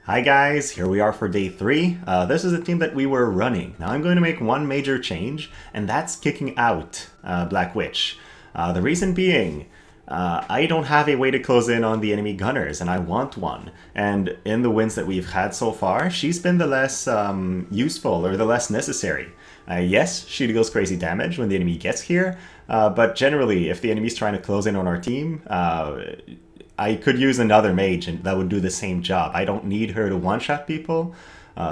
Hi guys, here we are for day 3. This is a team that we were running. Now I'm going to make one major change, and that's kicking out Black Witch. The reason being, I don't have a way to close in on the enemy gunners, and I want one. And in the wins that we've had so far, she's been the less useful or the less necessary. Yes, she deals crazy damage when the enemy gets here, but generally, if the enemy's trying to close in on our team, I could use another mage and that would do the same job. I don't need her to one-shot people.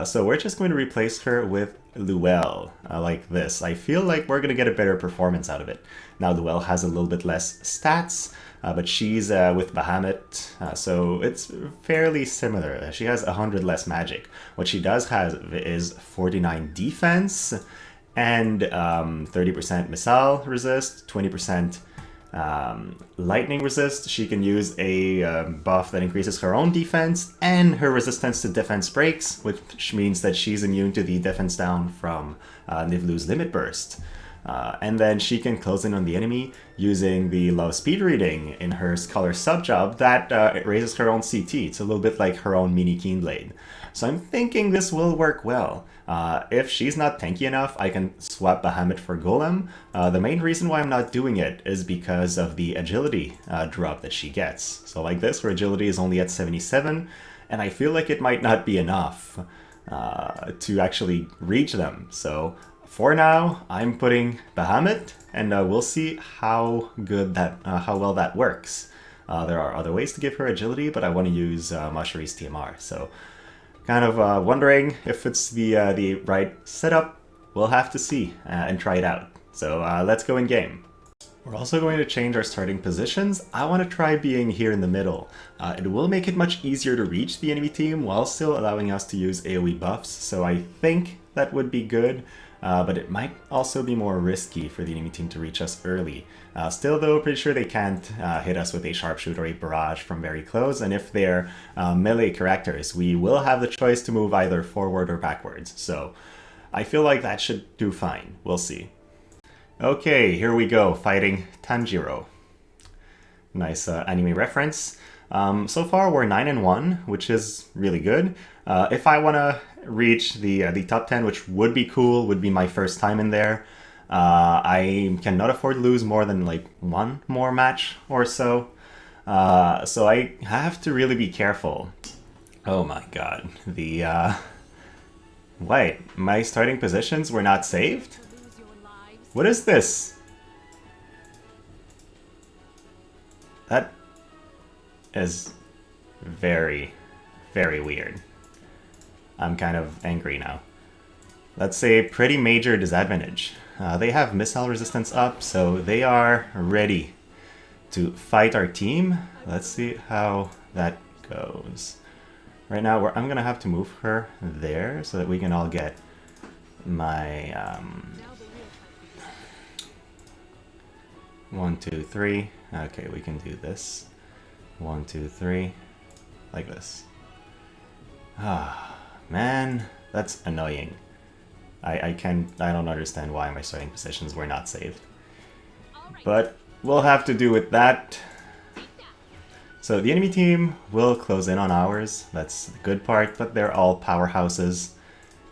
So we're just going to replace her with Louelle, like this. I feel like we're going to get a better performance out of it. Now Louelle has a little bit less stats, but she's with Bahamut, so it's fairly similar. She has 100 less magic. What she does have is 49 defense and 30% missile resist, 20% lightning resist. She can use a buff that increases her own defense and her resistance to defense breaks, which means that she's immune to the defense down from Niv'Lu's limit burst. And then she can close in on the enemy using the low speed reading in her Scholar sub-job that it raises her own CT. It's a little bit like her own mini Keenblade. So I'm thinking this will work well. If she's not tanky enough, I can swap Bahamut for Golem. The main reason why I'm not doing it is because of the agility drop that she gets. So like this, her agility is only at 77, and I feel like it might not be enough to actually reach them. So for now, I'm putting Bahamut, and we'll see how good that, how well that works. There are other ways to give her agility, but I want to use Mashari's TMR. So kind of wondering if it's the right setup. We'll have to see and try it out. So let's go in game. We're also going to change our starting positions. I want to try being here in the middle. It will make it much easier to reach the enemy team while still allowing us to use AoE buffs, so I think that would be good. But it might also be more risky for the enemy team to reach us early. Still though, pretty sure they can't hit us with a sharpshooter or a barrage from very close, and if they're melee characters, we will have the choice to move either forward or backwards. So I feel like that should do fine. We'll see. Okay, here we go, fighting Tanjiro. Nice anime reference. So far we're 9-1, which is really good. If I want to reach the top 10, which would be cool, would be my first time in there, I cannot afford to lose more than like one more match or so. So I have to really be careful. Oh my god. Wait, my starting positions were not saved? What is this? That is very, very weird. I'm kind of angry now. That's a pretty major disadvantage. They have missile resistance up, so they are ready to fight our team. Let's see how that goes. Right now, I'm gonna have to move her there so that we can all get my 1, 2, 3. Okay, we can do this. 1, 2, 3, like this. Ah, man, that's annoying. I don't understand why my starting positions were not saved. But we'll have to do with that. So the enemy team will close in on ours. That's the good part, but they're all powerhouses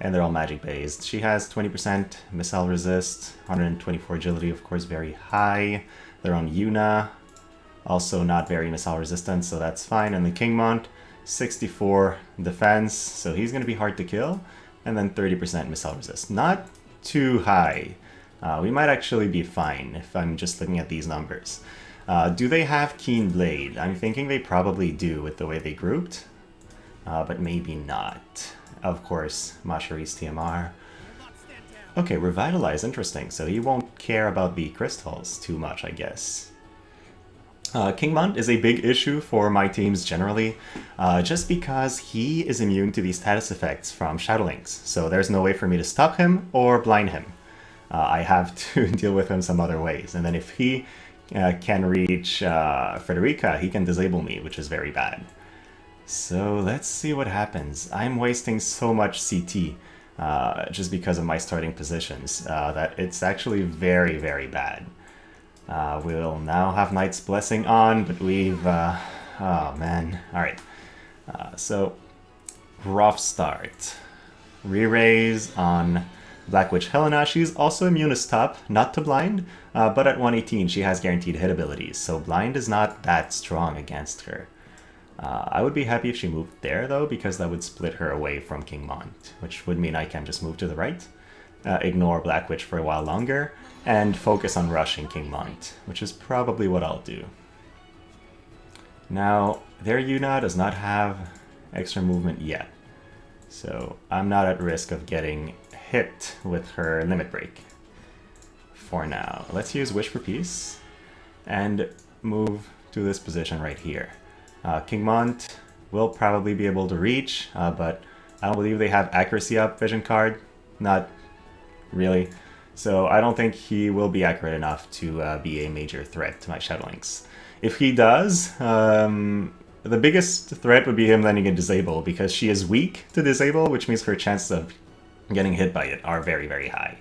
and they're all magic based. She has 20% missile resist, 124 agility, of course, very high. They're on Yuna, also not very missile resistant, so that's fine. And the King Mont, 64 defense, so he's going to be hard to kill. And then 30% missile resist. Not too high. We might actually be fine if I'm just looking at these numbers. Do they have Keen Blade? I'm thinking they probably do with the way they grouped, but maybe not. Of course, Mashari's TMR. Okay, Revitalize, interesting. So he won't care about the crystals too much, I guess. King Mont is a big issue for my teams generally, just because he is immune to the status effects from Shadowlings, so there's no way for me to stop him or blind him. I have to deal with him some other ways, and then if he can reach Frederika, he can disable me, which is very bad. So let's see what happens. I'm wasting so much CT just because of my starting positions that it's actually very, very bad. We'll now have Knight's Blessing on, but we've... oh, man. Alright. So rough start. Re-raise on Black Witch Helena. She's also immune as top, not to blind, but at 118 she has guaranteed hit abilities, so blind is not that strong against her. I would be happy if she moved there though, because that would split her away from King Mont, which would mean I can just move to the right, ignore Black Witch for a while longer, and focus on rushing King Mont, which is probably what I'll do. Now, their Yuna does not have extra movement yet, so I'm not at risk of getting hit with her limit break for now. Let's use Wish for Peace and move to this position right here. King Mont will probably be able to reach, but I don't believe they have accuracy up vision card. Not really. So I don't think he will be accurate enough to be a major threat to my Shadowlings. If he does, the biggest threat would be him landing a disable, because she is weak to disable, which means her chances of getting hit by it are very, very high.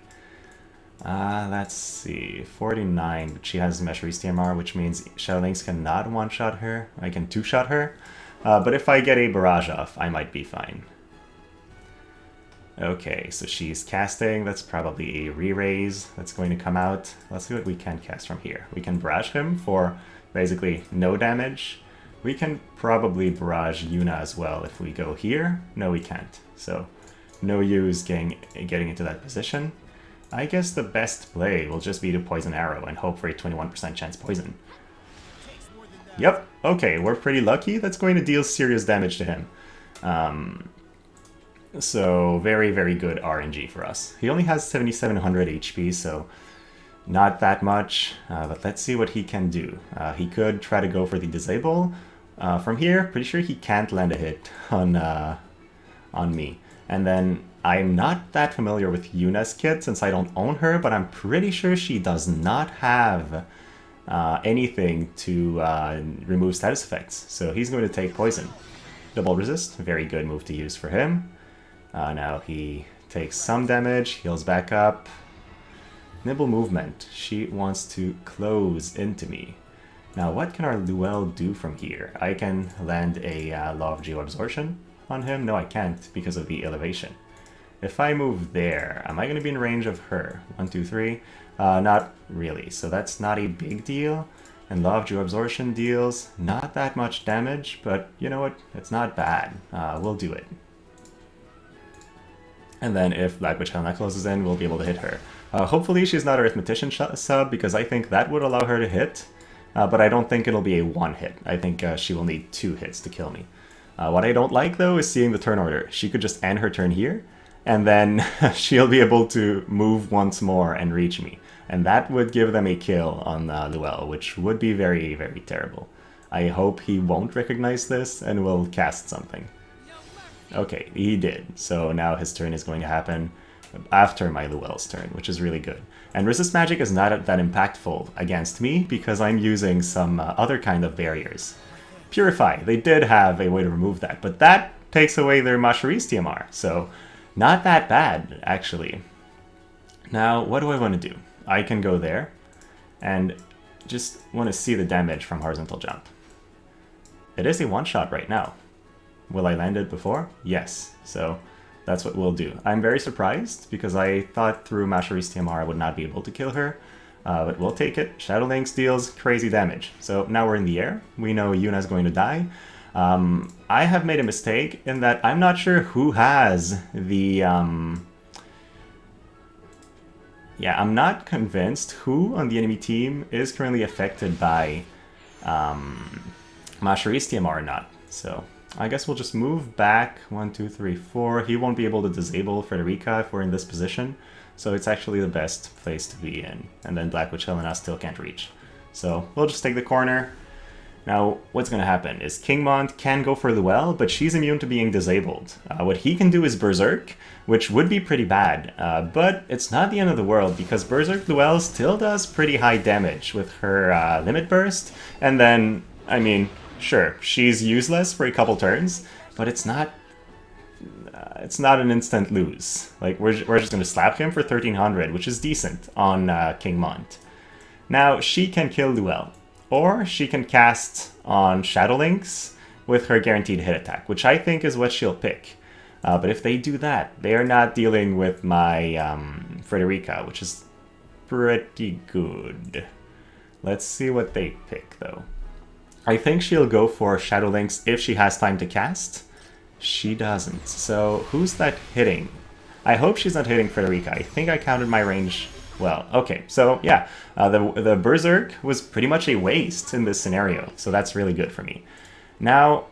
Let's see, 49, but she has Mesheris TMR, which means Shadowlings cannot one-shot her. I can two-shot her, but if I get a barrage off, I might be fine. Okay, so she's casting. That's probably a re-raise that's going to come out. Let's see what we can cast from here. We can barrage him for basically no damage. We can probably barrage Yuna as well if we go here. No, we can't. So no use getting into that position. I guess the best play will just be to poison arrow and hope for a 21% chance poison. Yep, okay, we're pretty lucky. That's going to deal serious damage to him. So very, very good RNG for us. He only has 7,700 HP, so not that much, but let's see what he can do. He could try to go for the disable. From here, pretty sure he can't land a hit on me. And then I'm not that familiar with Yuna's kit since I don't own her, but I'm pretty sure she does not have anything to remove status effects. So he's going to take poison. Double resist, very good move to use for him. Now he takes some damage, heals back up. Nibble movement. She wants to close into me. Now what can our Louelle do from here? I can land a Law of Geo-Absorption on him. No, I can't because of the elevation. If I move there, am I going to be in range of her? 1, 2, 3? Not really, so that's not a big deal. And Law of Geo-Absorption deals not that much damage, but you know what? It's not bad. We'll do it. And then if Black Witch Helena closes in, we'll be able to hit her. Hopefully she's not Arithmetician sub, because I think that would allow her to hit. But I don't think it'll be a one hit. I think she will need 2 hits to kill me. What I don't like, though, is seeing the turn order. She could just end her turn here, and then she'll be able to move once more and reach me. And that would give them a kill on Louelle, which would be very, very terrible. I hope he won't recognize this and will cast something. Okay, he did. So now his turn is going to happen after my Louelle's turn, which is really good. And resist magic is not that impactful against me because I'm using some other kind of barriers. Purify, they did have a way to remove that, but that takes away their Mesheris TMR, so not that bad, actually. Now, what do I want to do? I can go there, and just want to see the damage from horizontal jump. It is a one-shot right now. Will I land it before? Yes, so that's what we'll do. I'm very surprised, because I thought through Mesheris TMR I would not be able to kill her. But we'll take it. Shadowlings deals crazy damage. So now we're in the air. We know Yuna's going to die. I have made a mistake in that I'm not sure who has the... Yeah, I'm not convinced who on the enemy team is currently affected by Mesheris TMR or not. So I guess we'll just move back 1, 2, 3, 4. He won't be able to disable Frederika if we're in this position. So it's actually the best place to be in. And then Black Witch Helena still can't reach. So we'll just take the corner. Now, what's going to happen is King Mont can go for Louelle, but she's immune to being disabled. What he can do is Berserk, which would be pretty bad. But it's not the end of the world, because Berserk Louelle still does pretty high damage with her Limit Burst. And then, I mean, sure, she's useless for a couple turns, but it's not an instant lose. Like, we're just going to slap him for 1300, which is decent on King Mont. Now, she can kill Louelle, or she can cast on Shadowlings with her guaranteed hit attack, which I think is what she'll pick. But if they do that, they are not dealing with my Frederika, which is pretty good. Let's see what they pick, though. I think she'll go for Shadow Links if she has time to cast. She doesn't. So who's that hitting? I hope she's not hitting Frederika. I think I counted my range well. Okay, so yeah, the Berserk was pretty much a waste in this scenario, so that's really good for me. Now,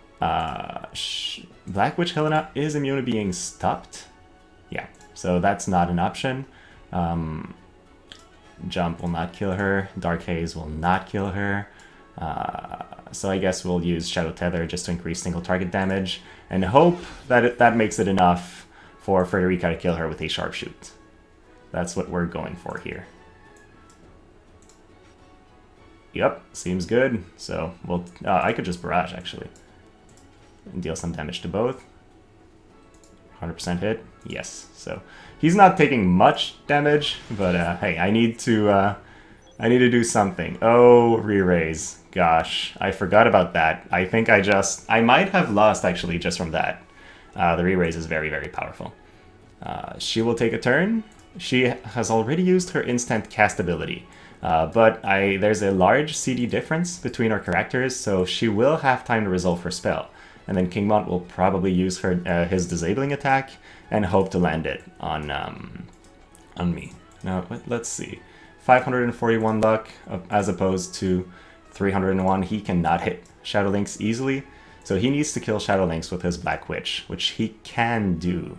Black Witch Helena is immune to being stopped. Yeah, so that's not an option. Jump will not kill her. Dark Haze will not kill her. So I guess we'll use Shadow Tether just to increase single target damage and hope that that makes it enough for Frederika to kill her with a Sharpshoot. That's what we're going for here. Yep, seems good. So we'll. I could just barrage actually and deal some damage to both. 100% hit. Yes. So he's not taking much damage, but hey, I need to do something. Oh, re-raise. Gosh, I forgot about that. I think I might have lost actually just from that. The re-raise is very, very powerful. She will take a turn. She has already used her instant cast ability, but there's a large CD difference between our characters, so she will have time to resolve her spell. And then King Mont will probably use his disabling attack and hope to land it on me. Now, let's see. 541 luck as opposed to 301. He cannot hit Shadow Links easily, so he needs to kill Shadow Links with his Black Witch, which he can do.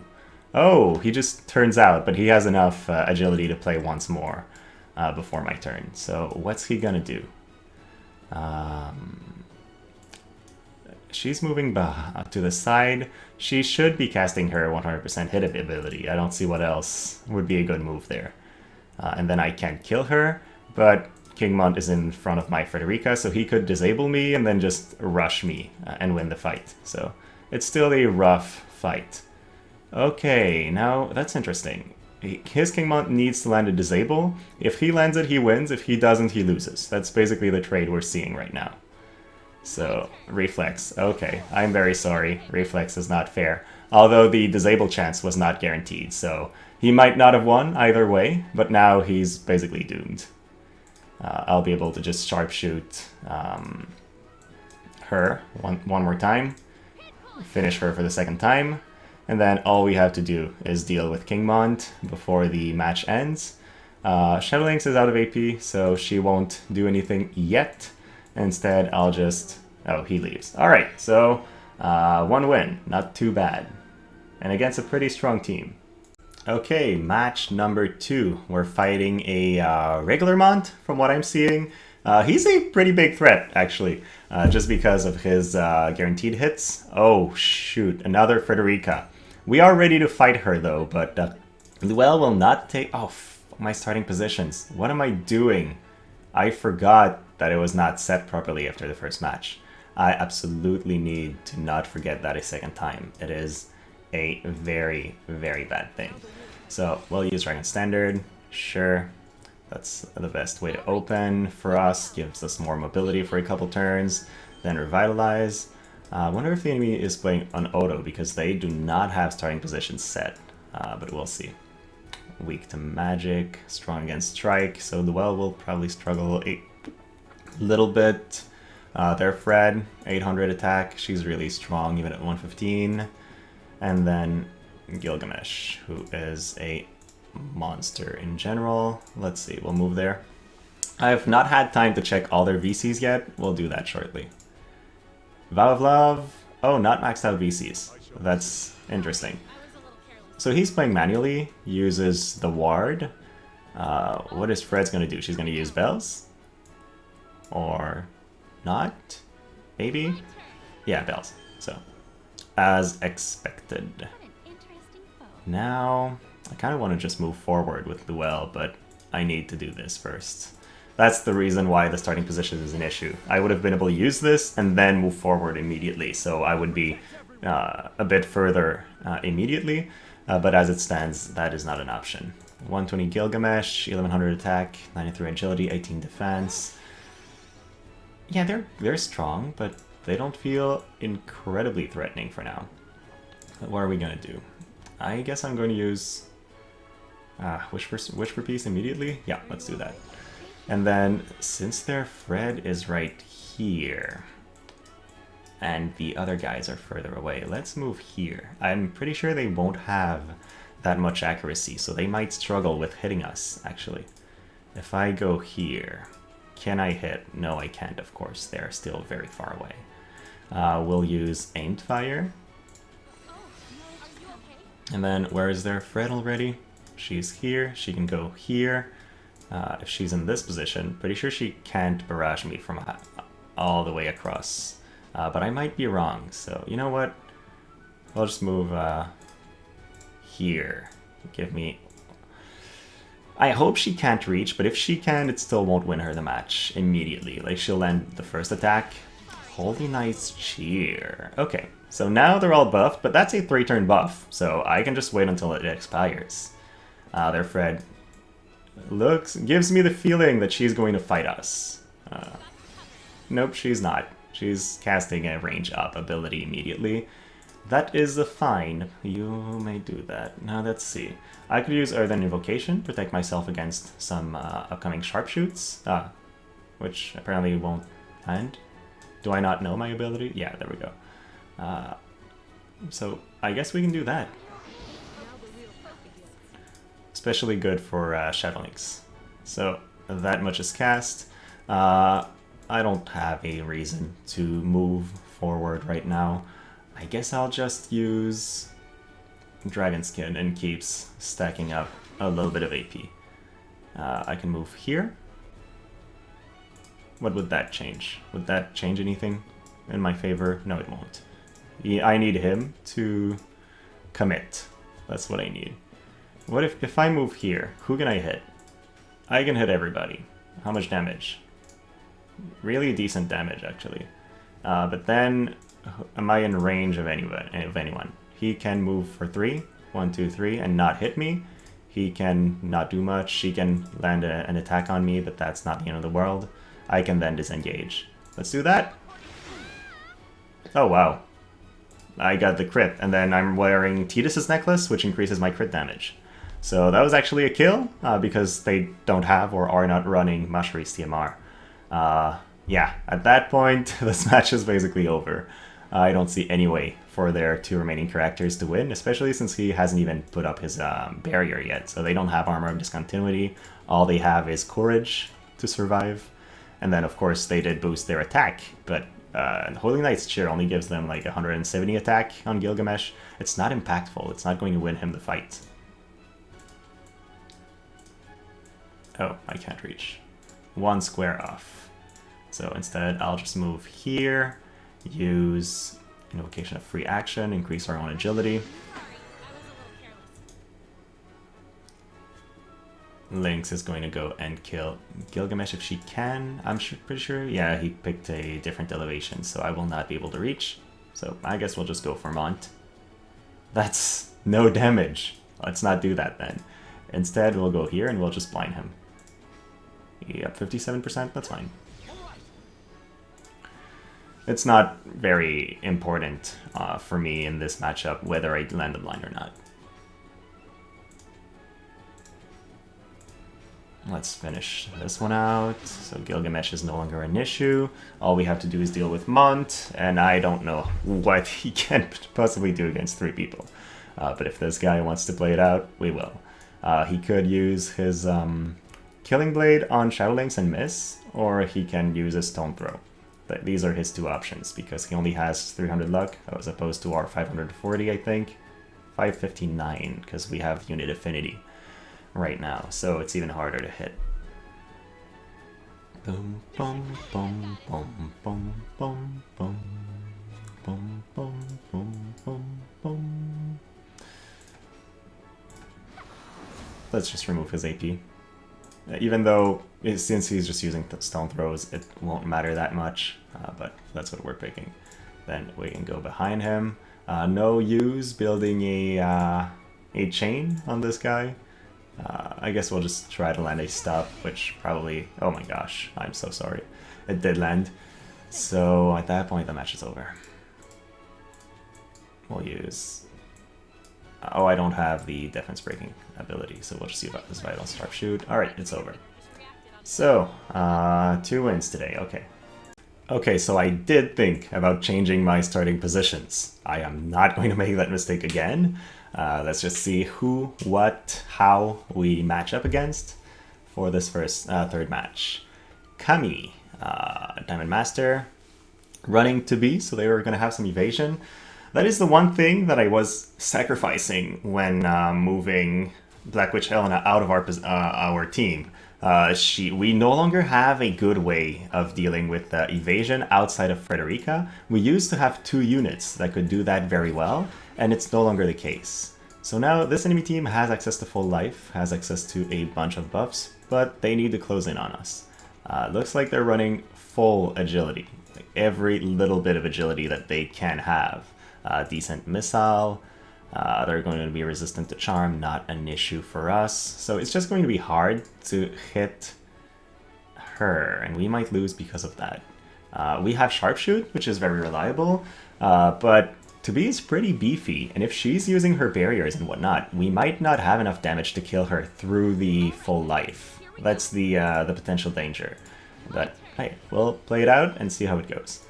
Oh, he just turns out, but he has enough agility to play once more before my turn. So what's he gonna do? She's moving to the side. She should be casting her 100% hit ability. I don't see what else would be a good move there. And then I can't kill her, but King Mont is in front of my Frederika, so he could disable me and then just rush me and win the fight. So it's still a rough fight. Okay, now that's interesting. His King Mont needs to land a disable. If he lands it, he wins. If he doesn't, he loses. That's basically the trade we're seeing right now. So, Reflex. Okay, I'm very sorry. Reflex is not fair. Although the disable chance was not guaranteed, so he might not have won either way, but now he's basically doomed. I'll be able to just sharpshoot her one more time, finish her for the second time, and then all we have to do is deal with King Mont before the match ends. Shadow Links is out of AP, so she won't do anything yet. Instead, I'll just... Oh, he leaves. Alright, so one win. Not too bad. And against a pretty strong team. Okay, match number 2. We're fighting a regular Mont, from what I'm seeing. He's a pretty big threat, actually, just because of his guaranteed hits. Oh, shoot, another Frederika. We are ready to fight her, though, but Louelle will not take... Oh, my starting positions. What am I doing? I forgot that it was not set properly after the first match. I absolutely need to not forget that a second time. It is a very, very bad thing. So we'll use Dragon Standard. Sure, that's the best way to open for us. Gives us more mobility for a couple turns. Then Revitalize. I wonder if the enemy is playing on auto because they do not have starting positions set. But we'll see. Weak to magic, strong against strike, so Louelle will probably struggle a little bit. Their Fred, 800 attack, she's really strong even at 115. And then Gilgamesh, who is a monster in general. Let's see, we'll move there. I have not had time to check all their VCs yet, we'll do that shortly. Vow of Love, oh, not maxed out VCs, that's interesting. So he's playing manually, uses the ward. What is Fred's gonna do? She's gonna use bells? Or not? Maybe? Yeah, bells. So, as expected. Now, I kind of want to just move forward with Louelle, but I need to do this first. That's the reason why the starting position is an issue. I would have been able to use this and then move forward immediately, so I would be a bit further immediately. But as it stands, that is not an option. 120 Gilgamesh, 1100 attack, 93 agility, 18 defense. Yeah, they're strong, but they don't feel incredibly threatening for now. What are we gonna do? I guess I'm going to use wish for peace immediately. Yeah, let's do that. And then since their Fred is right here, and the other guys are further away, let's move here. I'm pretty sure they won't have that much accuracy, so they might struggle with hitting us, actually. If I go here, can I hit? No, I can't, of course. They're still very far away. We'll use aimed fire. And then, where is their Fred already? She's here. She can go here. If she's in this position, pretty sure she can't barrage me from all the way across. But I might be wrong, so you know what? I'll just move here. Give me... I hope she can't reach, but if she can, it still won't win her the match immediately. Like, she'll end the first attack. Holy Knight's Cheer. Okay, so now they're all buffed, but that's a 3-turn buff, so I can just wait until it expires. Their Fred gives me the feeling that she's going to fight us. Nope, she's not. She's casting a range up ability immediately. That is fine. You may do that. Now let's see. I could use Earthen Invocation, protect myself against some upcoming sharpshoots, which apparently won't land. Do I not know my ability? Yeah, there we go. So I guess we can do that. Especially good for Shadowlinks. So that much is cast. I don't have a reason to move forward right now. I guess I'll just use Dragon Skin and keeps stacking up a little bit of AP. I can move here. What would that change? Would that change anything in my favor? No, it won't. I need him to commit. That's what I need. What if I move here? Who can I hit? I can hit everybody. How much damage? Really decent damage, actually. But then, am I in range of anyone? He can move for 3, 1, 2, 3, and not hit me. He can not do much. She can land an attack on me, but that's not the end of the world. I can then disengage. Let's do that. Oh, wow. I got the crit, and then I'm wearing Tidus's necklace, which increases my crit damage. So that was actually a kill, because they don't have or are not running Mashri's TMR. Yeah, at that point, this match is basically over. I don't see any way for their 2 remaining characters to win, especially since he hasn't even put up his barrier yet. So they don't have Armor of Discontinuity. All they have is Courage to survive. And then, of course, they did boost their attack, but Holy Knight's Cheer only gives them like 170 attack on Gilgamesh. It's not impactful. It's not going to win him the fight. Oh, I can't reach. 1 square off. So instead, I'll just move here, use Invocation of Free Action, increase our own agility. Lynx is going to go and kill Gilgamesh if she can. I'm pretty sure. Yeah, he picked a different elevation, so I will not be able to reach. So I guess we'll just go for Mont. That's no damage. Let's not do that then. Instead, we'll go here and we'll just blind him. Yep, 57%, that's fine. It's not very important for me in this matchup whether I land the blind or not. Let's finish this one out. So Gilgamesh is no longer an issue. All we have to do is deal with Mont, and I don't know what he can possibly do against 3 people. But if this guy wants to play it out, we will. He could use his Killing Blade on Shadowlinks and miss, or he can use a Stone Throw. These are his 2 options, because he only has 300 luck, as opposed to our 540, I think. 559, because we have Unit Affinity right now, so it's even harder to hit. Boom, boom, boom, boom, boom, boom, boom, boom, boom, boom, boom, boom. Let's just remove his AP. Even though, since he's just using Stone Throws, it won't matter that much, but that's what we're picking. Then we can go behind him. No use building a chain on this guy. I guess we'll just try to land a stop, which probably... Oh my gosh, I'm so sorry. It did land. So at that point, the match is over. We'll use Oh, I don't have the defense breaking ability, so we'll just see about this Vital Sharpshoot. Alright, it's over. So, 2 wins today, okay. Okay, so I did think about changing my starting positions. I am not going to make that mistake again. Let's just see who, what, how we match up against for this third match. Kami, Diamond Master, running to B, so they were going to have some evasion. That is the one thing that I was sacrificing when moving Black Witch Helena out of our team. We no longer have a good way of dealing with evasion outside of Frederika. We used to have 2 units that could do that very well, and it's no longer the case. So now this enemy team has access to full life, has access to a bunch of buffs, but they need to close in on us. Looks like they're running full agility, like every little bit of agility that they can have. Decent missile, they're going to be resistant to charm, not an issue for us. So it's just going to be hard to hit her, and we might lose because of that. We have Sharpshoot, which is very reliable, but Tobi is pretty beefy, and if she's using her barriers and whatnot, we might not have enough damage to kill her through the full life. That's the potential danger. But hey, we'll play it out and see how it goes.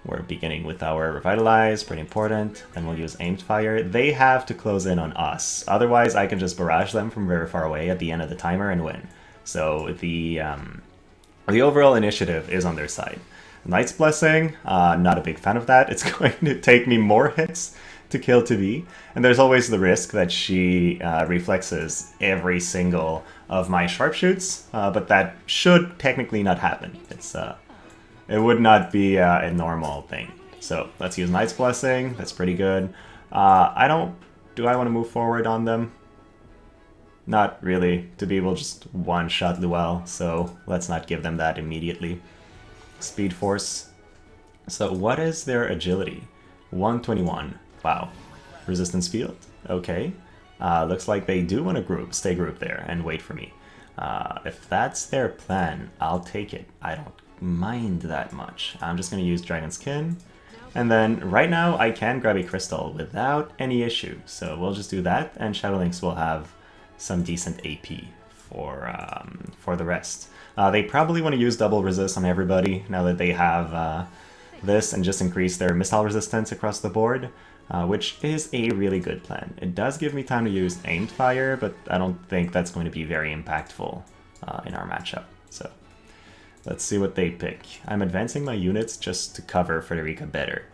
We're beginning with our Revitalize, pretty important. Then we'll use Aimed Fire. They have to close in on us. Otherwise, I can just barrage them from very far away at the end of the timer and win. So the overall initiative is on their side. Knight's Blessing, not a big fan of that. It's going to take me more hits to kill Tobi. And there's always the risk that she reflexes every single of my Sharpshoots. But that should technically not happen. It would not be a normal thing. So let's use Knight's Blessing. That's pretty good. Do I want to move forward on them? Not really. Tobi will just one-shot Louelle, so let's not give them that immediately. Speed Force. So what is their agility? 121. Wow. Resistance Field. Okay. Looks like they do want to stay grouped there and wait for me. If that's their plan, I'll take it. I don't mind that much. I'm just going to use Dragon Skin, and then right now I can grab a crystal without any issue, so we'll just do that, and Shadow Lynx will have some decent AP for the rest. They probably want to use double resist on everybody now that they have this, and just increase their missile resistance across the board, which is a really good plan. It does give me time to use Aimed Fire, but I don't think that's going to be very impactful in our matchup. So let's see what they pick. I'm advancing my units just to cover Frederika better.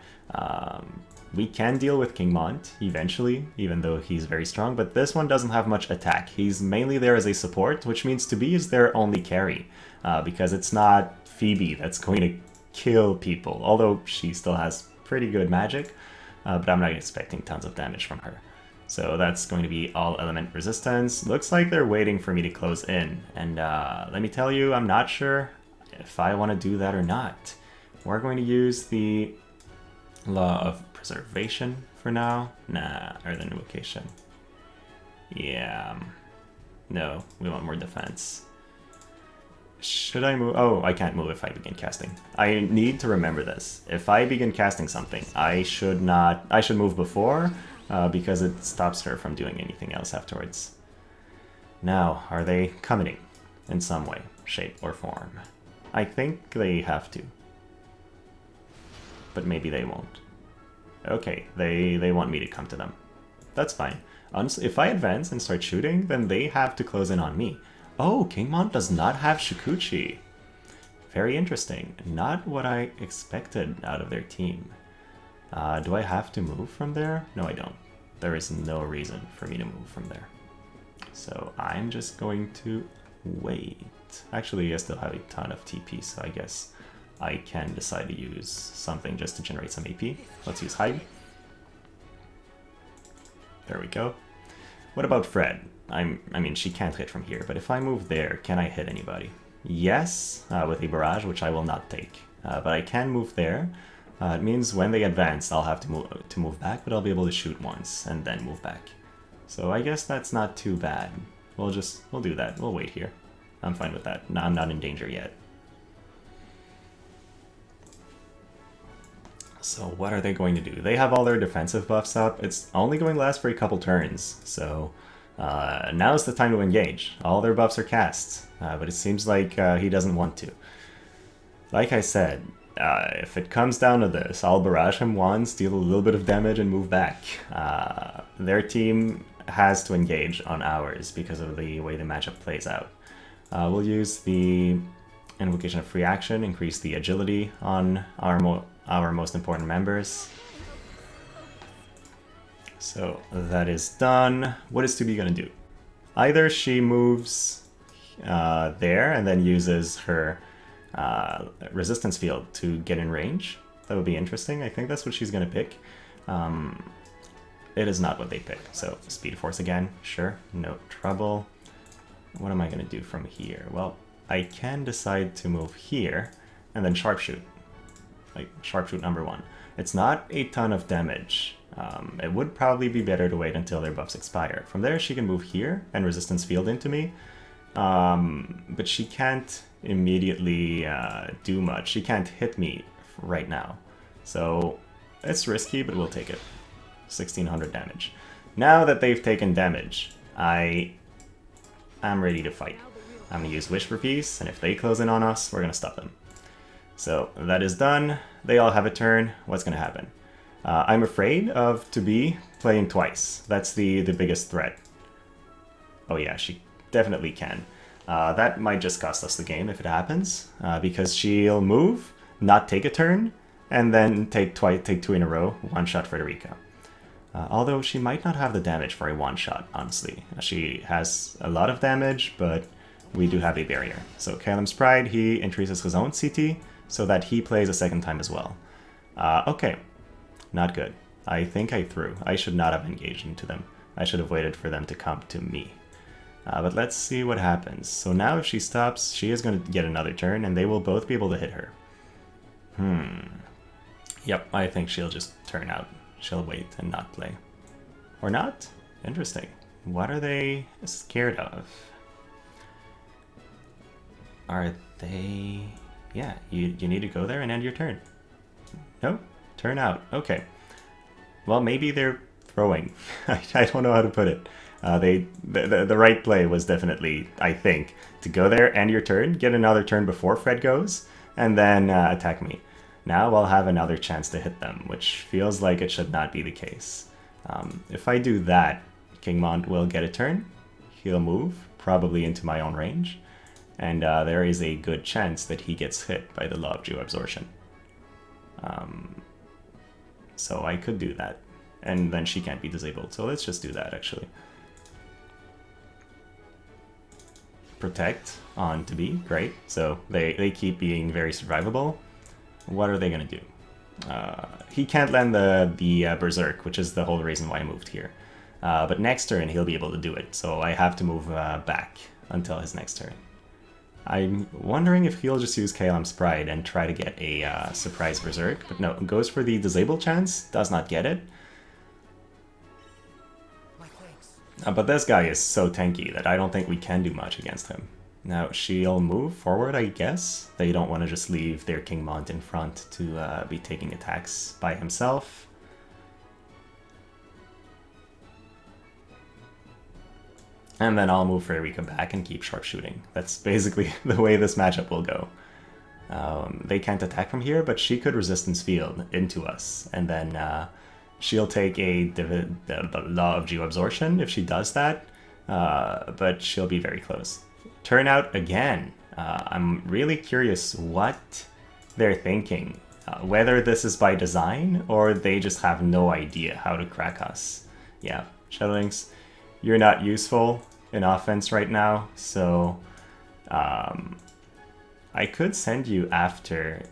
We can deal with King Mont eventually, even though he's very strong, but this one doesn't have much attack. He's mainly there as a support, which means Tobi is their only carry, because it's not Phoebe that's going to kill people, although she still has pretty good magic, but I'm not expecting tons of damage from her. So that's going to be all element resistance. Looks like they're waiting for me to close in, and let me tell you, I'm not sure if I want to do that or not. We're going to use the Law of Preservation for now. Nah, or the Invocation. Yeah. No, we want more defense. Should I move? Oh, I can't move if I begin casting. I need to remember this. If I begin casting something, I should move before, because it stops her from doing anything else afterwards. Now, are they coming in some way, shape, or form? I think they have to. But maybe they won't. Okay, they want me to come to them. That's fine. If I advance and start shooting, then they have to close in on me. Oh, King Mont does not have Shikuchi. Very interesting. Not what I expected out of their team. Do I have to move from there? No, I don't. There is no reason for me to move from there. So I'm just going to wait. Actually, I still have a ton of TP, so I guess I can decide to use something just to generate some AP. Let's use Hide. There we go. What about Fred? I mean, she can't hit from here, but if I move there, can I hit anybody? Yes, with a barrage, which I will not take. But I can move there. It means when they advance, I'll have to move back, but I'll be able to shoot once and then move back. So I guess that's not too bad. We'll do that. We'll wait here. I'm fine with that. No, I'm not in danger yet. So what are they going to do? They have all their defensive buffs up. It's only going to last for a couple turns, so now's the time to engage. All their buffs are cast, but it seems like he doesn't want to. Like I said, if it comes down to this, I'll barrage him once, deal a little bit of damage, and move back. Their team has to engage on ours because of the way the matchup plays out. We'll use the Invocation of Free Action, increase the agility on our most important members. So that is done. What is 2B going to do? Either she moves there and then uses her resistance field to get in range. That would be interesting. I think that's what she's going to pick. It is not what they pick. So Speed Force again. Sure, no trouble. What am I going to do from here? Well, I can decide to move here and then Sharpshoot. Like Sharpshoot number 1. It's not a ton of damage. It would probably be better to wait until their buffs expire. From there she can move here and resistance field into me. But she can't immediately do much. She can't hit me right now. So it's risky, but we'll take it. 1600 damage. Now that they've taken damage, I am ready to fight. I'm going to use Wish for Peace, and if they close in on us, we're going to stop them. So that is done. They all have a turn. What's going to happen? I'm afraid of 2B playing twice. That's the biggest threat. Oh yeah, she definitely can. That might just cost us the game if it happens, because she'll move, not take a turn, and then take 2 in a row, one-shot Frederika. Although she might not have the damage for a one-shot, honestly. She has a lot of damage, but we do have a barrier. So Kalem's Pride, he increases his own CT, so that he plays a second time as well. Okay, not good. I think I threw. I should not have engaged into them. I should have waited for them to come to me. But let's see what happens. So now if she stops, she is going to get another turn, and they will both be able to hit her. Yep, I think she'll just turn out. She'll wait and not play. Or not? Interesting. What are they scared of? Are they... Yeah, you need to go there and end your turn. No? Turn out. Okay. Well, maybe they're throwing. I don't know how to put it. The right play was definitely, I think, to go there, end your turn, get another turn before Fred goes, and then attack me. Now I'll have another chance to hit them, which feels like it should not be the case. If I do that, King Mont will get a turn. He'll move, probably into my own range, and there is a good chance that he gets hit by the Law of Geo-Absorption. So I could do that, and then she can't be disabled, so let's just do that, actually. Protect on 2B, great. So they keep being very survivable. What are they going to do? He can't land the Berserk, which is the whole reason why I moved here. But next turn he'll be able to do it, so I have to move back until his next turn. I'm wondering if he'll just use Kalem's Pride and try to get a surprise Berserk, but no, goes for the disable chance, does not get it. But this guy is so tanky that I don't think we can do much against him. Now, she'll move forward, I guess. They don't want to just leave their King Mont in front to be taking attacks by himself. And then I'll move Frederika back and keep sharpshooting. That's basically the way this matchup will go. They can't attack from here, but she could resistance field into us. And then she'll take the Law of Geo-Absorption if she does that, but she'll be very close. Turn out again. I'm really curious what they're thinking. Whether this is by design or they just have no idea how to crack us. Yeah, Shadowlings, you're not useful in offense right now, so I could send you after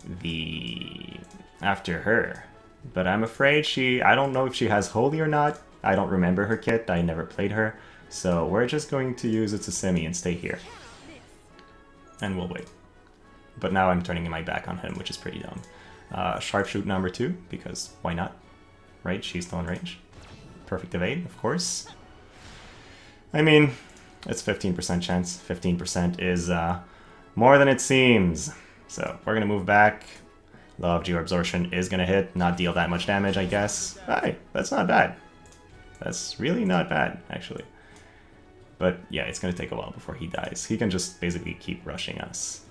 her. But I'm afraid I don't know if she has Holy or not. I don't remember her kit, I never played her. So we're just going to use Utsusemi and stay here. And we'll wait. But now I'm turning my back on him, which is pretty dumb. Sharpshoot number 2, because why not? Right, she's still in range. Perfect evade, of course. I mean, it's 15% chance. 15% is more than it seems. So we're gonna move back. Law of Geoabsorption is gonna hit, not deal that much damage, I guess. Hey, that's not bad. That's really not bad, actually. But yeah, it's gonna take a while before he dies. He can just basically keep rushing us.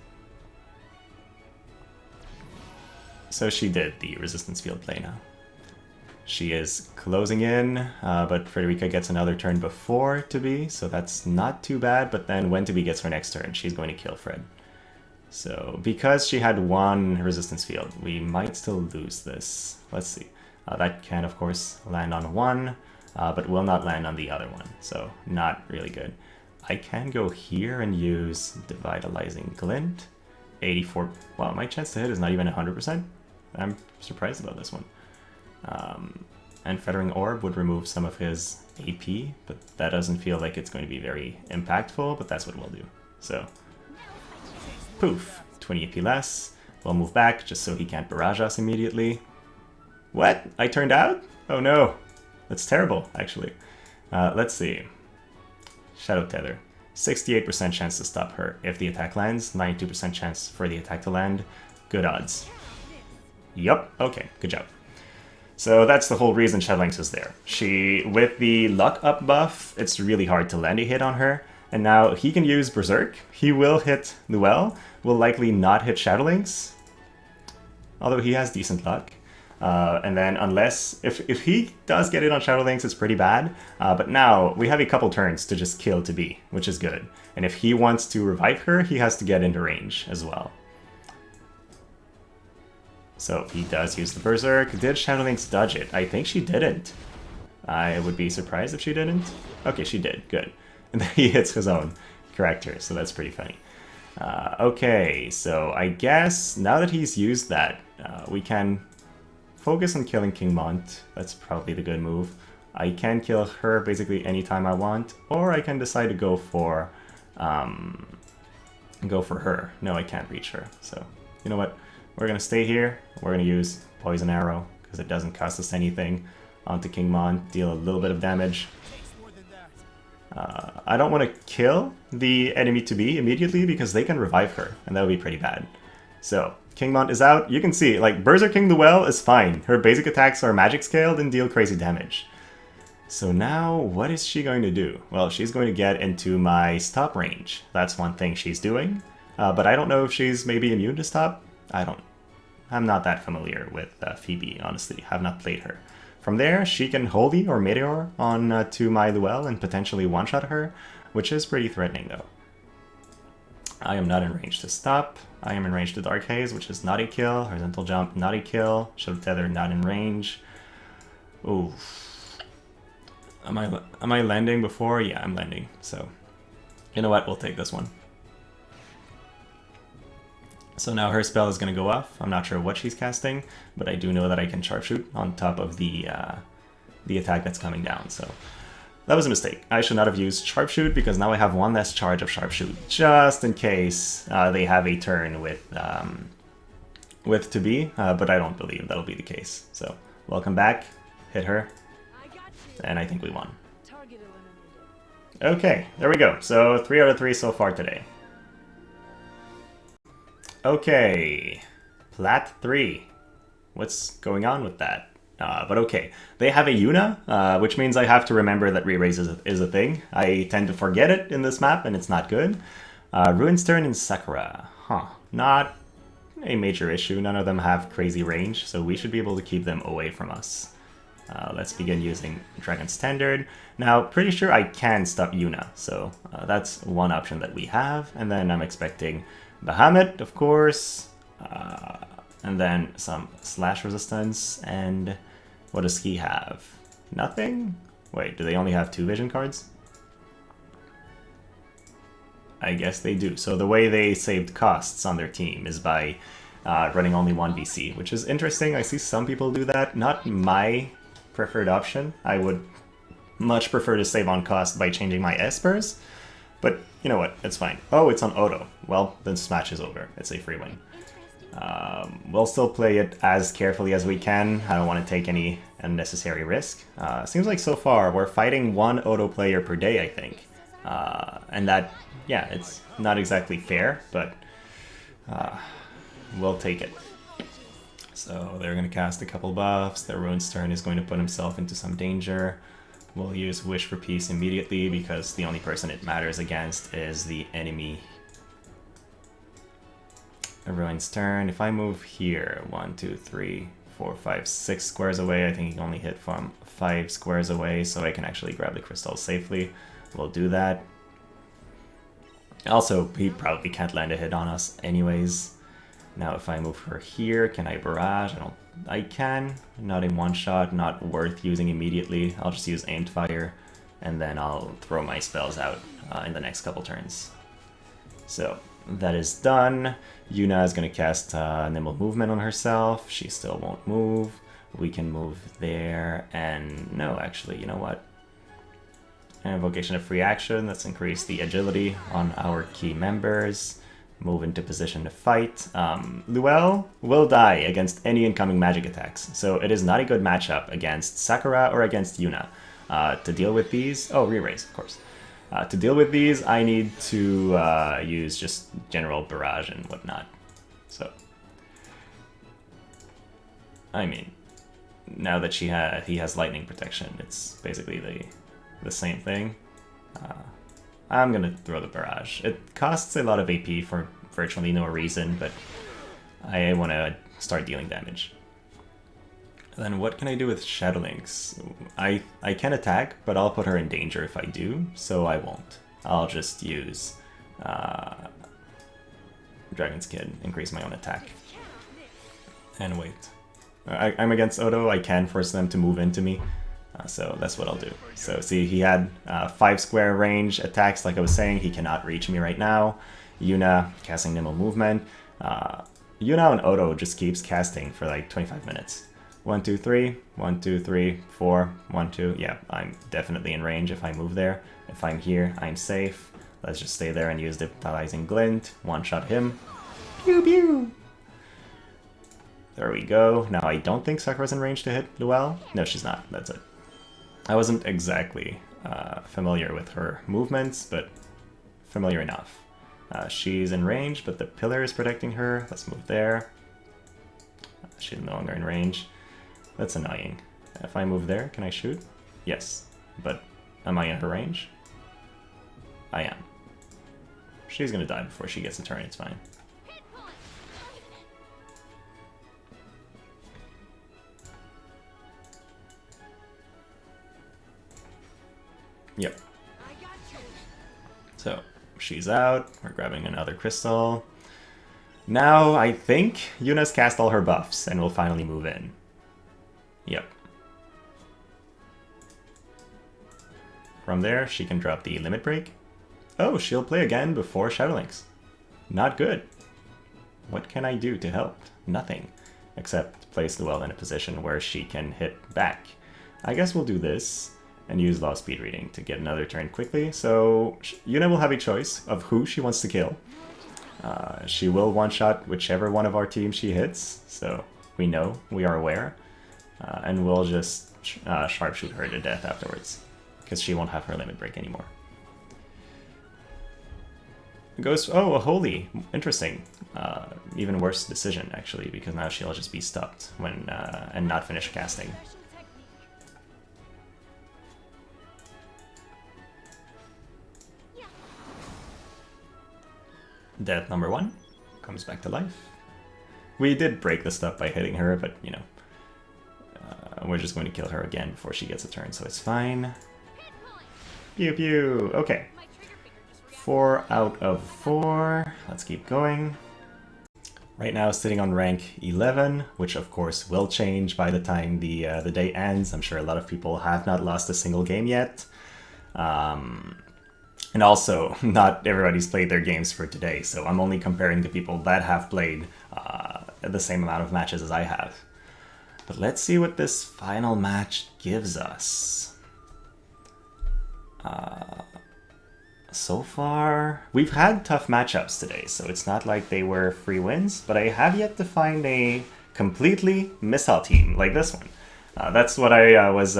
So she did the resistance field play now. She is closing in, but Frederika gets another turn before to be, so that's not too bad. But then when to be gets her next turn, she's going to kill Fred. So because she had one resistance field, we might still lose this. Let's see. That can, of course, land on one, but will not land on the other one, so not really good. I can go here and use Devitalizing Glint. 84. Wow, my chance to hit is not even 100%. I'm surprised about this one. And Feathering Orb would remove some of his AP, but that doesn't feel like it's going to be very impactful, but that's what we'll do. So, poof, 20 AP less. We'll move back just so he can't barrage us immediately. What? I turned out? Oh no. That's terrible, actually. Let's see. Shadow Tether. 68% chance to stop her if the attack lands, 92% chance for the attack to land. Good odds. Yup, okay, good job. So that's the whole reason Shadowlynx is there. With the luck up buff, it's really hard to land a hit on her. And now he can use Berserk. He will hit Louelle, will likely not hit Shadowlynx. Although he has decent luck. And then if he does get it on Shadowlynx, it's pretty bad. But now we have a couple turns to just kill to be, which is good. And if he wants to revive her, he has to get into range as well. So he does use the Berserk. Did Shadowlynx dodge it? I think she didn't. I would be surprised if she didn't. Okay, she did. Good. And then he hits his own character, so that's pretty funny. Okay, so I guess now that he's used that, we can focus on killing King Mont. That's probably the good move. I can kill her basically anytime I want, or I can decide to go for her. No, I can't reach her. So, you know what? We're going to stay here. We're going to use Poison Arrow, because it doesn't cost us anything. Onto King Mont, deal a little bit of damage. I don't want to kill the enemy to be immediately, because they can revive her, and that would be pretty bad. So, King Mont is out. You can see, like, Berserk King Louelle is fine. Her basic attacks are magic scaled and deal crazy damage. So now, what is she going to do? Well, she's going to get into my stop range. That's one thing she's doing. But I don't know if she's maybe immune to stop. I'm not that familiar with Phoebe, honestly. Have not played her. From there, she can Holy or Meteor on to my Louelle and potentially one-shot her, which is pretty threatening, though. I am not in range to stop. I am in range to Dark Haze, which is not a kill. Horizontal Jump, not a kill. Shadow Tether, not in range. Ooh. Am I landing before? Yeah, I'm landing. So, you know what? We'll take this one. So now her spell is going to go off. I'm not sure what she's casting, but I do know that I can Sharpshoot on top of the attack that's coming down. So that was a mistake. I should not have used Sharpshoot, because now I have one less charge of Sharpshoot, just in case they have a turn with to be, but I don't believe that'll be the case. So welcome back, hit her, and I think we won. Okay, there we go. So 3 out of 3 so far today. Okay, Plat 3. What's going on with that? But okay, they have a Yuna, which means I have to remember that re-raise is a thing. I tend to forget it in this map, and it's not good. Ruin Sterne and Sakura. Not a major issue. None of them have crazy range, so we should be able to keep them away from us. Let's begin using Dragon Standard. Now, pretty sure I can stop Yuna, so that's one option that we have. And then I'm expecting Bahamut, of course, and then some slash resistance, and what does he have? Nothing? Wait, do they only have 2 vision cards? I guess they do. So the way they saved costs on their team is by running only 1 VC, which is interesting. I see some people do that. Not my preferred option. I would much prefer to save on cost by changing my Espers, but you know what, it's fine. Oh, it's on auto. Well, then this match is over. It's a free win. We'll still play it as carefully as we can. I don't want to take any unnecessary risk. Seems like so far we're fighting 1 auto player per day, I think. And that, yeah, it's not exactly fair, but we'll take it. So they're going to cast a couple buffs. Their Ruined Sterne is going to put himself into some danger. We'll use Wish for Peace immediately because the only person it matters against is the enemy. A Ruined Sterne. If I move here, 1, 2, 3, 4, 5, 6 squares away, I think he can only hit from 5 squares away, so I can actually grab the crystal safely. We'll do that. Also, he probably can't land a hit on us anyways. Now if I move her here, can I barrage? I can. Not in one shot, not worth using immediately. I'll just use aimed fire, and then I'll throw my spells out in the next couple turns. So that is done. Yuna is going to cast Nimble Movement on herself. She still won't move. We can move there, and no, actually, you know what? Invocation of Free Action, let's increase the agility on our key members. Move into position to fight. Louelle will die against any incoming magic attacks, so it is not a good matchup against Sakura or against Yuna. To deal with these... Oh, re-raise, of course. To deal with these, I need to use just general barrage and whatnot. So, I mean, now that he has lightning protection, it's basically the same thing. I'm gonna throw the barrage. It costs a lot of AP for virtually no reason, but I want to start dealing damage. Then what can I do with Shadowlynx? I can attack, but I'll put her in danger if I do, so I won't. I'll just use Dragon's Kid, increase my own attack. And wait. I'm against Odo, I can force them to move into me. So that's what I'll do. So see, he had 5 square range attacks, like I was saying. He cannot reach me right now. Yuna casting Nimble Movement. Yuna and Odo just keeps casting for like 25 minutes. 1, 2, 3, 1, 2, 3, 4, 1, 2. Yeah, I'm definitely in range if I move there. If I'm here, I'm safe. Let's just stay there and use Devitalizing Glint. One-shot him. Pew pew! There we go. Now I don't think Sakura's in range to hit Louelle. No, she's not. That's it. I wasn't exactly familiar with her movements, but familiar enough. She's in range, but the pillar is protecting her. Let's move there. She's no longer in range. That's annoying. If I move there, can I shoot? Yes, but am I in her range? I am. She's gonna die before she gets a turn, it's fine. Yep. So, she's out. We're grabbing another crystal. Now, I think Yuna's cast all her buffs and will finally move in. Yep. From there, she can drop the Limit Break. Oh, she'll play again before Shadowlynx. Not good. What can I do to help? Nothing. Except place Louelle in a position where she can hit back. I guess we'll do this and use Law Speed Reading to get another turn quickly. So Yuna will have a choice of who she wants to kill. She will one-shot whichever one of our team she hits, so we know, we are aware. And we'll just sharpshoot her to death afterwards, because she won't have her Limit Break anymore. Ghost, oh, a Holy, interesting. Even worse decision, actually, because now she'll just be stopped when and not finish casting. Death number 1 comes back to life. We did break this stuff by hitting her, but you know, we're just going to kill her again before she gets a turn, so it's fine. Pew pew. Okay. 4 out of 4. Let's keep going. Right now, sitting on rank 11, which of course will change by the time the day ends. I'm sure a lot of people have not lost a single game yet. And also, not everybody's played their games for today, so I'm only comparing to people that have played the same amount of matches as I have. But let's see what this final match gives us. So far, we've had tough matchups today, so it's not like they were free wins, but I have yet to find a completely missile team like this one. That's what I was...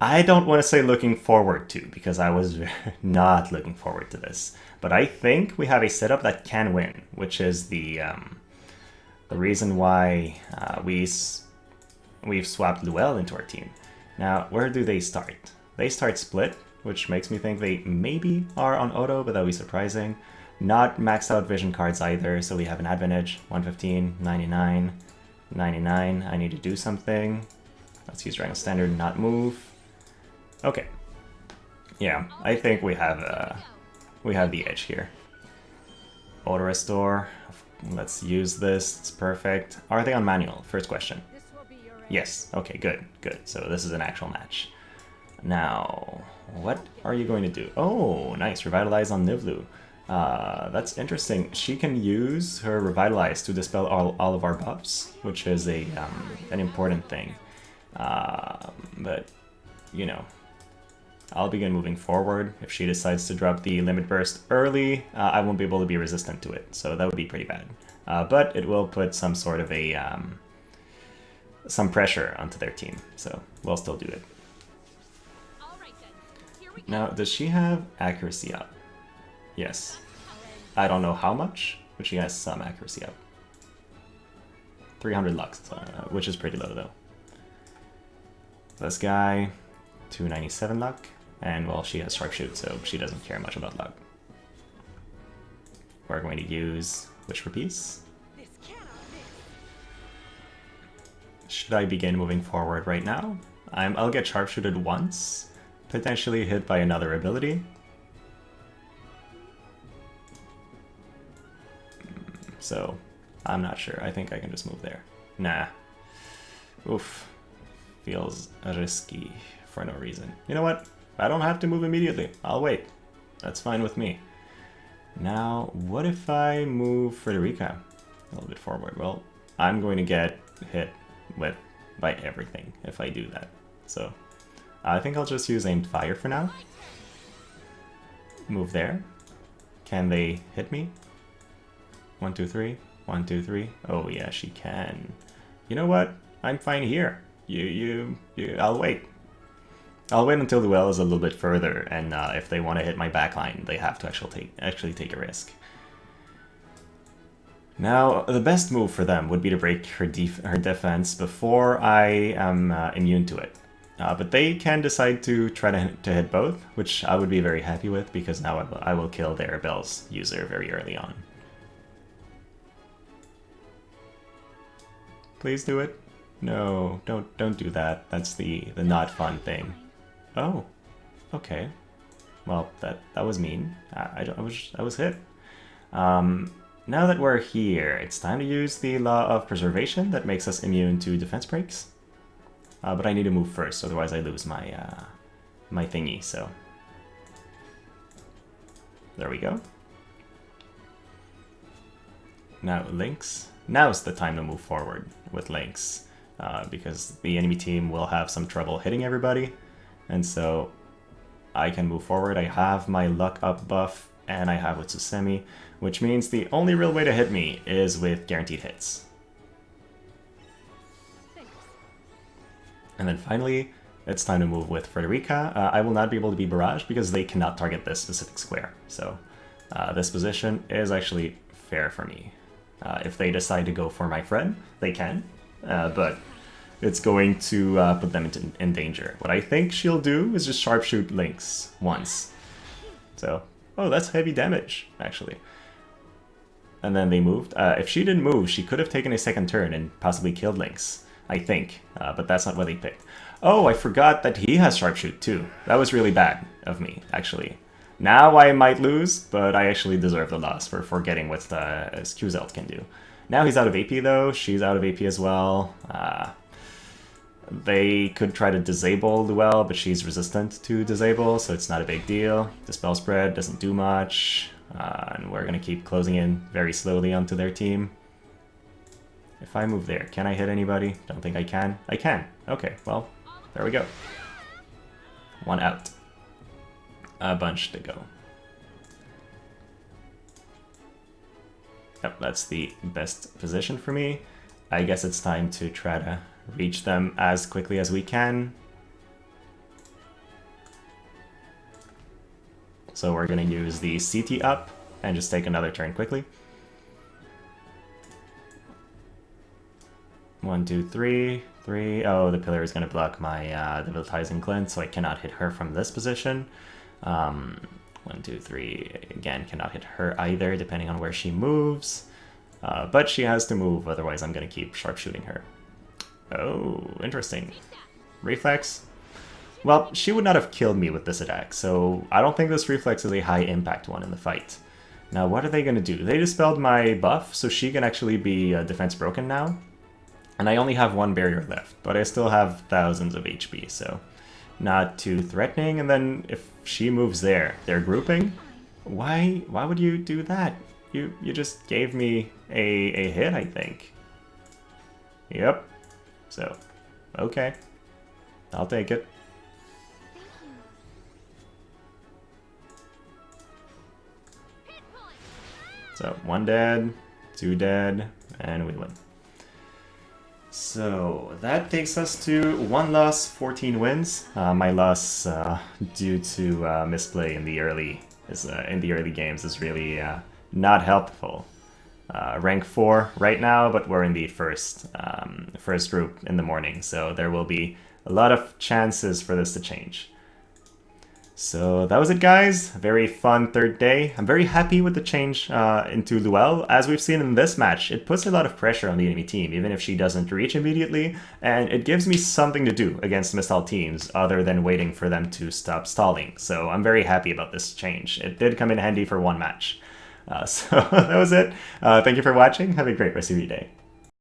I don't want to say looking forward to, because I was not looking forward to this. But I think we have a setup that can win, which is the the reason why we've swapped Louelle into our team. Now, where do they start? They start split, which makes me think they maybe are on auto, but that would be surprising. Not maxed out vision cards either, so we have an advantage. 115, 99, 99. I need to do something. Let's use Dragon Standard, not move. Okay. Yeah, I think we have the edge here. Auto restore. Let's use this. It's perfect. Are they on manual? First question. Yes. Okay, good, good. So this is an actual match. Now, what are you going to do? Oh, nice. Revitalize on Niv'Lu. That's interesting. She can use her Revitalize to dispel all of our buffs, which is an important thing. But, you know, I'll begin moving forward. If she decides to drop the Limit Burst early, I won't be able to be resistant to it, so that would be pretty bad. But it will put some sort of a some pressure onto their team, so we'll still do it. Now, does she have accuracy up? Yes. I don't know how much, but she has some accuracy up. 300 lux, which is pretty low though. This guy, 297 luck, and well, she has Sharpshoot, so she doesn't care much about luck. We're going to use Wish for Peace. Should I begin moving forward right now? I'll get Sharpshooted once, potentially hit by another ability. So, I'm not sure. I think I can just move there. Nah. Oof. Feels risky for no reason. You know what? I don't have to move immediately. I'll wait. That's fine with me. Now, what if I move Frederika a little bit forward? Well, I'm going to get hit by everything if I do that. So, I think I'll just use Aimed Fire for now. Move there. Can they hit me? 1, 2, 3. 1, 2, 3. Oh yeah, she can. You know what? I'm fine here. I'll wait. I'll wait until Louelle is a little bit further, and if they want to hit my backline, they have to actually take a risk. Now, the best move for them would be to break her defense before I am immune to it. But they can decide to try to hit both, which I would be very happy with, because now I will kill their Bell's user very early on. Please do it. No, don't do that. That's the not fun thing. Oh, okay. Well, that was mean. I was hit. Now that we're here, it's time to use the Law of Preservation that makes us immune to defense breaks. But I need to move first, otherwise I lose my my thingy. So there we go. Now Lynx. Now's the time to move forward with Lynx, because the enemy team will have some trouble hitting everybody, and so I can move forward. I have my luck up buff, and I have with Susemi, which means the only real way to hit me is with guaranteed hits. And then finally, it's time to move with Frederika. I will not be able to be barraged because they cannot target this specific square, so this position is actually fair for me. If they decide to go for my friend, they can, but it's going to put them in danger. What I think she'll do is just sharpshoot Lynx once. So, oh, that's heavy damage, actually. And then they moved. If she didn't move, she could have taken a second turn and possibly killed Lynx, I think, but that's not what they picked. Oh, I forgot that he has sharpshoot too. That was really bad of me, actually. Now I might lose, but I actually deserve the loss for forgetting what Schuzelt can do. Now he's out of AP though, she's out of AP as well. They could try to disable Louelle, but she's resistant to disable, so it's not a big deal. Dispel Spread doesn't do much, and we're going to keep closing in very slowly onto their team. If I move there, can I hit anybody? Don't think I can. I can. Okay, well, there we go. One out. A bunch to go. Yep, that's the best position for me. I guess it's time to try to reach them as quickly as we can. So we're going to use the CT up and just take another turn quickly. 1, 2, 3, 3. Oh, the pillar is going to block my debilitizing glint, so I cannot hit her from this position. 1, 2, 3. Again, cannot hit her either, depending on where she moves. But she has to move, otherwise I'm going to keep sharpshooting her. Oh, interesting. Reflex? Well, she would not have killed me with this attack, so I don't think this reflex is a high impact one in the fight. Now, what are they going to do? They dispelled my buff, so she can actually be defense broken now. And I only have 1 barrier left, but I still have thousands of HP, so not too threatening. And then if she moves there, they're grouping? Why would you do that? You just gave me a hit, I think. Yep. So, okay. I'll take it. So, 1 dead, 2 dead, and we win. So, that takes us to 1 loss, 14 wins. My loss due to misplay in the early games is really not helpful. Rank 4 right now, but we're in the first group in the morning, so there will be a lot of chances for this to change. So that was it, guys. Very fun third day. I'm very happy with the change into Louelle. As we've seen in this match, it puts a lot of pressure on the enemy team, even if she doesn't reach immediately, and it gives me something to do against Mistral teams other than waiting for them to stop stalling. So I'm very happy about this change. It did come in handy for one match. So that was it. Thank you for watching. Have a great rest of your day.